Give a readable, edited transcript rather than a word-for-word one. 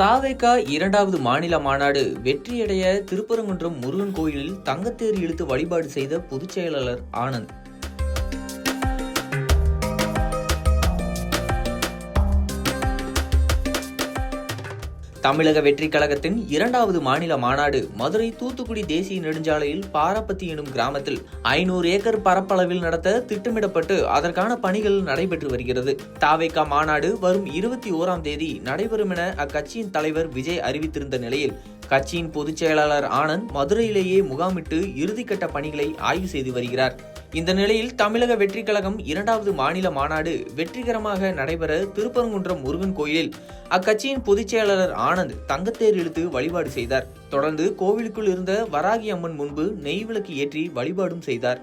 தாவேகா இரண்டாவது மாநில மாநாடு வெற்றியடைய திருப்பரங்குன்றம் முருகன் கோயிலில் தங்கத்தேர் இழுத்து வழிபாடு செய்த பொதுச் செயலாளர் ஆனந்த். தமிழக வெற்றி கழகத்தின் இரண்டாவது மாநில மாநாடு மதுரை தூத்துக்குடி தேசிய நெடுஞ்சாலையில் பாராப்பத்தி எனும் கிராமத்தில் 500 ஏக்கர் பரப்பளவில் நடத்த திட்டமிடப்பட்டு அதற்கான பணிகள் நடைபெற்று வருகிறது. தாவேகா மாநாடு வரும் 21ஆம் தேதி நடைபெறும் என அக்கட்சியின் தலைவர் விஜய் அறிவித்திருந்த நிலையில் கட்சியின் பொதுச் செயலாளர் ஆனந்த் மதுரையிலேயே முகாமிட்டு இறுதிக்கட்ட பணிகளை ஆய்வு செய்து வருகிறார். இந்த நிலையில் தமிழக வெற்றி கழகம் இரண்டாவது மாநில மாநாடு வெற்றிகரமாக நடைபெற திருப்பரங்குன்றம் முருகன் கோயிலில் அக்கட்சியின் பொதுச் செயலாளர் ஆனந்த் தங்கத்தேர் இழுத்து வழிபாடு செய்தார். தொடர்ந்து கோவிலுக்குள் இருந்த வராகி அம்மன் முன்பு நெய் விளக்கு ஏற்றி வழிபாடும் செய்தார்.